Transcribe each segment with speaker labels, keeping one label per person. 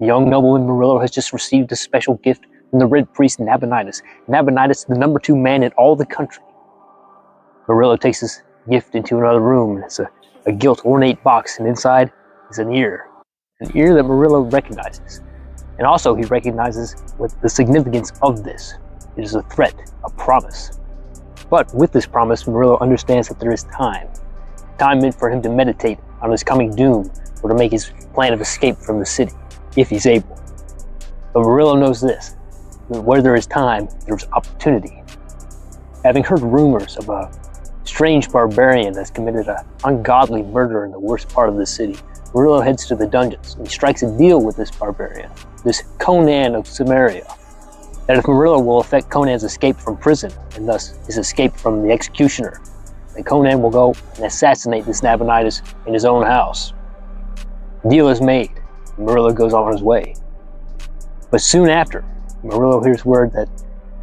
Speaker 1: The young nobleman Murillo has just received a special gift from the Red Priest Nabonidus. Nabonidus, the number 2 man in all the country. Murillo takes his gift into another room. It's a gilt ornate box, and inside is an ear that Murillo recognizes. And also he recognizes what the significance of this. It is a threat, a promise. But with this promise, Murillo understands that there is time meant for him to meditate on his coming doom or to make his plan of escape from the city, if he's able. But Murillo knows this, that where there is time, there's opportunity. Having heard rumors of a strange barbarian that's committed an ungodly murder in the worst part of the city, Murillo heads to the dungeons and he strikes a deal with this barbarian, this Conan of Samaria, that if Murillo will effect Conan's escape from prison, and thus his escape from the executioner, then Conan will go and assassinate this Nabonidus in his own house. The deal is made, and Murillo goes on his way. But soon after, Murillo hears word that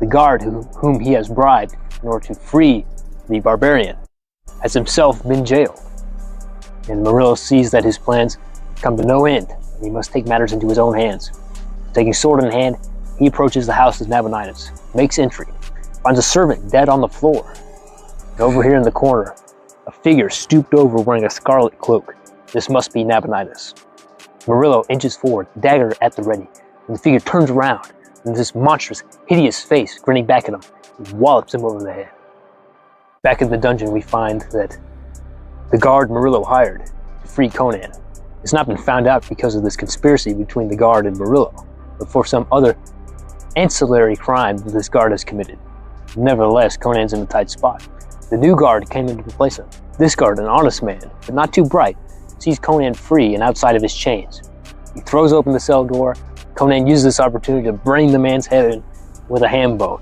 Speaker 1: the guard whom he has bribed in order to free the barbarian has himself been jailed. And Murillo sees that his plans come to no end, and he must take matters into his own hands. Taking sword in hand, he approaches the house of Nabonidus, makes entry, finds a servant dead on the floor. And over here in the corner, a figure stooped over wearing a scarlet cloak. This must be Nabonidus. Murillo inches forward, dagger at the ready, and the figure turns around, and this monstrous, hideous face grinning back at him, he wallops him over the head. Back in the dungeon, we find that the guard Murillo hired to free Conan has not been found out because of this conspiracy between the guard and Murillo, but for some other ancillary crime that this guard has committed. Nevertheless, Conan's in a tight spot. The new guard came in to replace him. This guard, an honest man, but not too bright, sees Conan free and outside of his chains. He throws open the cell door. Conan uses this opportunity to brain the man's head in with a ham bone.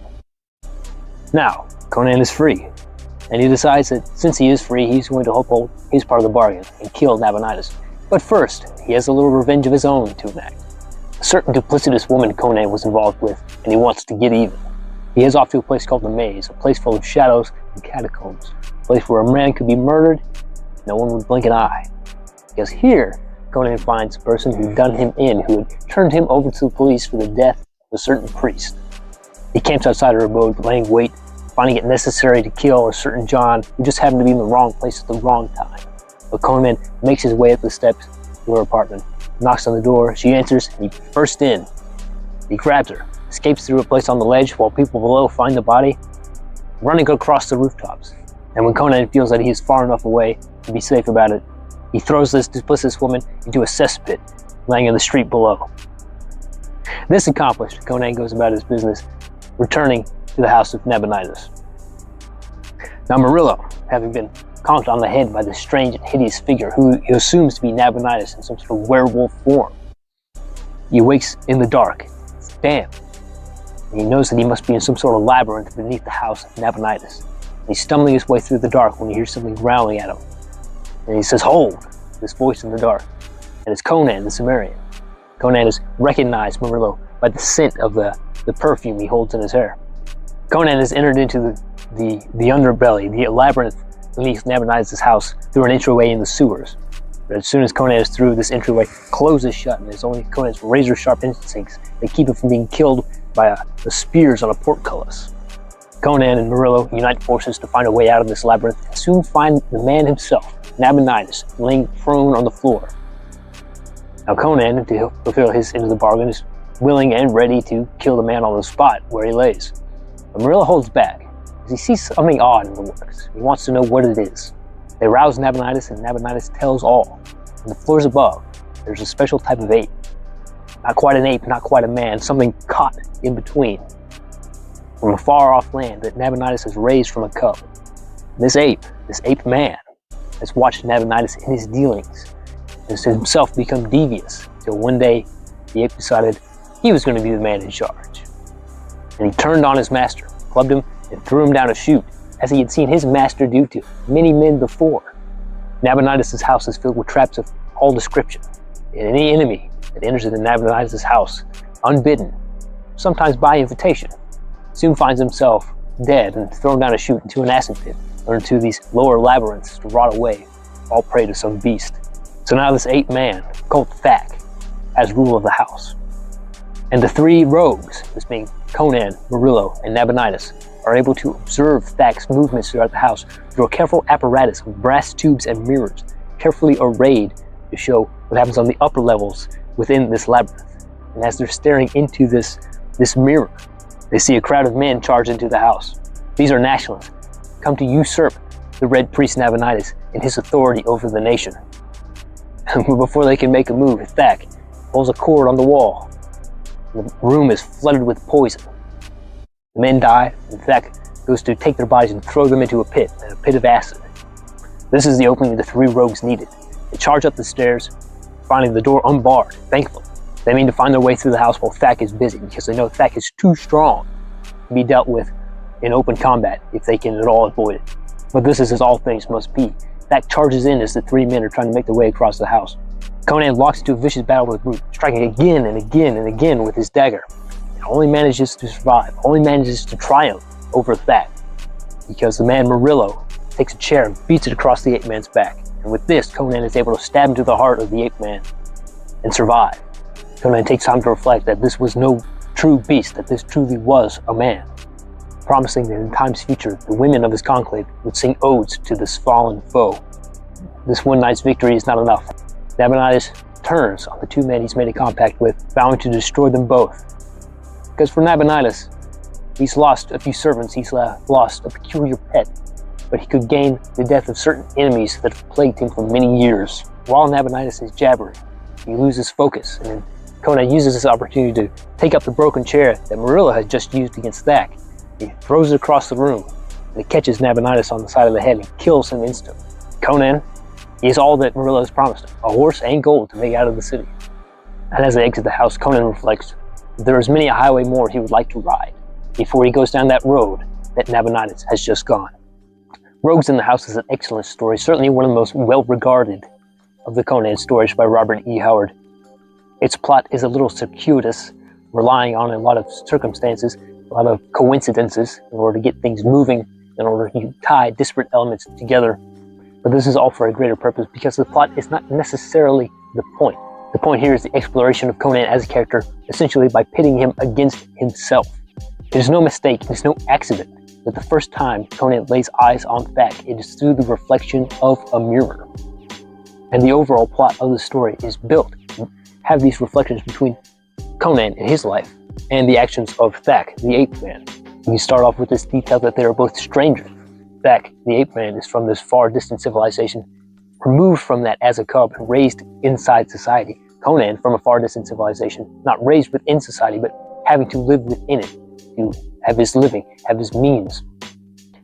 Speaker 1: Now, Conan is free, and he decides that since he is free, he's going to uphold his part of the bargain and kill Nabonidus. But first, he has a little revenge of his own to enact. A certain duplicitous woman Conan was involved with, and he wants to get even. He heads off to a place called the Maze, a place full of shadows and catacombs, a place where a man could be murdered, no one would blink an eye. Because here, Conan finds a person who done him in, who had turned him over to the police for the death of a certain priest. He camps outside her abode, laying wait, finding it necessary to kill a certain John who just happened to be in the wrong place at the wrong time. But Conan makes his way up the steps to her apartment, knocks on the door, she answers, and he bursts in. He grabs her, escapes through a place on the ledge while people below find the body, running across the rooftops. And when Conan feels that he is far enough away to be safe about it, he throws this duplicitous woman into a cesspit laying in the street below. This accomplished, Conan goes about his business, returning to the house of Nabonidus. Now Murillo, having been conked on the head by this strange and hideous figure who he assumes to be Nabonidus in some sort of werewolf form, he wakes in the dark. It's damp. And he knows that he must be in some sort of labyrinth beneath the house of Nabonidus. He's stumbling his way through the dark when he hears something growling at him. And he says, "Hold!" This voice in the dark. And it's Conan the Cimmerian. Conan has recognized Murillo by the scent of the perfume he holds in his hair. Conan has entered into the underbelly, the labyrinth beneath Nabonidus' house through an entryway in the sewers. But as soon as Conan is through, this entryway closes shut, and it's only Conan's razor-sharp instincts that keep him from being killed by the spears on a portcullis. Conan and Murillo unite forces to find a way out of this labyrinth and soon find the man himself, Nabonidus, laying prone on the floor. Now Conan, to fulfill his end of the bargain, is willing and ready to kill the man on the spot where he lays. But Murillo holds back, as he sees something odd in the works. He wants to know what it is. They rouse Nabonidus, and Nabonidus tells all. On the floors above, there's a special type of ape. Not quite an ape, not quite a man, something caught in between. From a far-off land that Nabonidus has raised from a cub. This ape man, has watched Nabonidus in his dealings, and has himself become devious, till one day the ape decided he was going to be the man in charge. And he turned on his master, clubbed him, and threw him down a chute, as he had seen his master do to many men before. Nabonidus' house is filled with traps of all description, and any enemy that enters into Nabonidus' house, unbidden, sometimes by invitation, soon finds himself dead and thrown down a chute into an acid pit, or into these lower labyrinths to rot away, all prey to some beast. So now this ape man, called Thak, has rule of the house. And the three rogues, this being Conan, Murillo, and Nabonidus, are able to observe Thak's movements throughout the house through a careful apparatus of brass tubes and mirrors, carefully arrayed to show what happens on the upper levels within this labyrinth. And as they're staring into this mirror, they see a crowd of men charge into the house. These are nationalists, come to usurp the Red Priest Nabonidus and his authority over the nation. Before they can make a move, Thak pulls a cord on the wall. The room is flooded with poison. The men die, and Thak goes to take their bodies and throw them into a pit of acid. This is the opening the three rogues needed. They charge up the stairs, finding the door unbarred. Thankfully, they mean to find their way through the house while Thak is busy, because they know Thak is too strong to be dealt with in open combat if they can at all avoid it. But this is as all things must be. Thak charges in as the three men are trying to make their way across the house. Conan locks into a vicious battle with the brute, striking again and again and again with his dagger. And only manages to survive, only manages to triumph over Thak, because the man Murillo takes a chair and beats it across the ape-man's back. And with this, Conan is able to stab into the heart of the ape-man and survive. Conan takes time to reflect that this was no true beast, that this truly was a man, promising that in time's future, the women of his conclave would sing odes to this fallen foe. This one night's victory is not enough. Nabonidus turns on the two men he's made a compact with, vowing to destroy them both. Because for Nabonidus, he's lost a few servants, he's lost a peculiar pet, but he could gain the death of certain enemies that have plagued him for many years. While Nabonidus is jabbering, he loses focus, and then Conan uses this opportunity to take up the broken chair that Murillo had just used against Thak. He throws it across the room, and it catches Nabonidus on the side of the head and kills him instantly. Conan, he is all that Murillo has promised him, a horse and gold to make out of the city. And as they exit the house, Conan reflects that there is many a highway more he would like to ride before he goes down that road that Nabonidus has just gone. Rogues in the House is an excellent story, certainly one of the most well-regarded of the Conan stories by Robert E. Howard. Its plot is a little circuitous, relying on a lot of circumstances, a lot of coincidences in order to get things moving, in order to tie disparate elements together. But this is all for a greater purpose, because the plot is not necessarily the point. The point here is the exploration of Conan as a character, essentially by pitting him against himself. It is no mistake, it is no accident that the first time Conan lays eyes on Thak, it is through the reflection of a mirror. And the overall plot of the story is built to have these reflections between Conan and his life and the actions of Thak, the ape-man. We start off with this detail that they are both strangers. Thak, the ape-man, is from this far distant civilization, removed from that as a cub and raised inside society. Conan from a far distant civilization, not raised within society, but having to live within it, to have his living, have his means.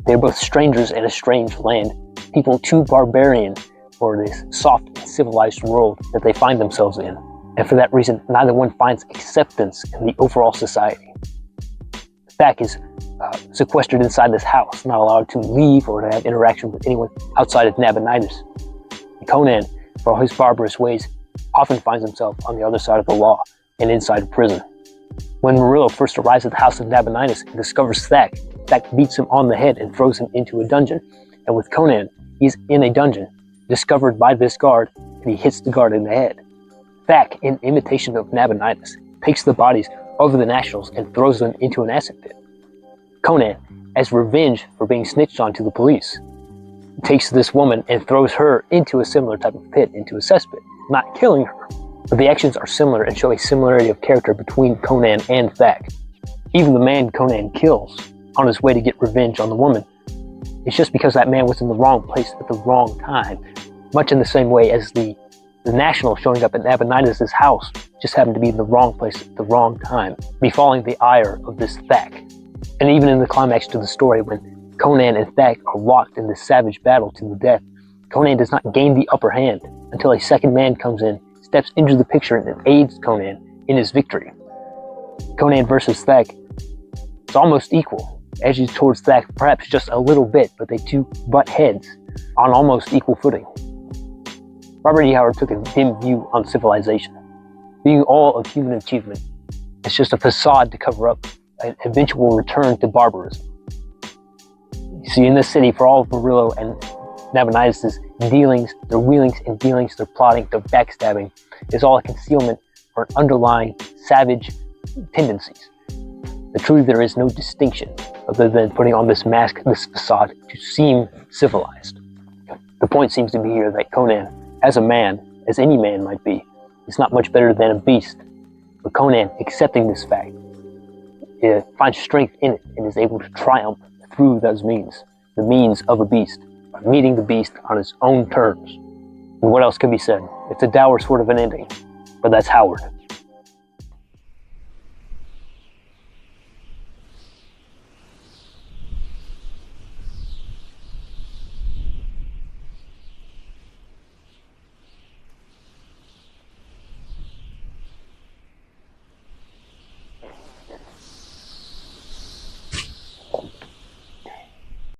Speaker 1: They are both strangers in a strange land, people too barbarian for this soft and civilized world that they find themselves in. And for that reason, neither one finds acceptance in the overall society. Thak is sequestered inside this house, not allowed to leave or to have interaction with anyone outside of Nabonidus. And Conan, for all his barbarous ways, often finds himself on the other side of the law and inside prison. When Murillo first arrives at the house of Nabonidus and discovers Thak, Thak beats him on the head and throws him into a dungeon. And with Conan, he's in a dungeon, discovered by this guard, and he hits the guard in the head. Thak, in imitation of Nabonidus, takes the bodies of the nationals and throws them into an acid pit. Conan, as revenge for being snitched on to the police, takes this woman and throws her into a similar type of pit, into a cesspit, not killing her. But the actions are similar and show a similarity of character between Conan and Thak. Even the man Conan kills on his way to get revenge on the woman, it's just because that man was in the wrong place at the wrong time, much in the same way as the national showing up at Nabonidus' house just happened to be in the wrong place at the wrong time, befalling the ire of this Thak. And even in the climax to the story, when Conan and Thak are locked in this savage battle to the death, Conan does not gain the upper hand until a second man comes in, steps into the picture, and aids Conan in his victory. Conan versus Thak is almost equal, edges towards Thak perhaps just a little bit, but they two butt heads on almost equal footing. Robert E. Howard took a dim view on civilization, being all of human achievement. It's just a facade to cover up an eventual return to barbarism. You see, in this city, for all of Murillo and Nabonidus' dealings, their wheelings and dealings, their plotting, their backstabbing, is all a concealment or underlying savage tendencies. That truly there is no distinction other than putting on this mask, this facade, to seem civilized. The point seems to be here that Conan, as a man, as any man might be, is not much better than a beast. But Conan, accepting this fact, finds strength in it and is able to triumph through those means, the means of a beast, by meeting the beast on his own terms. And what else can be said? It's a dour sort of an ending, but that's Howard.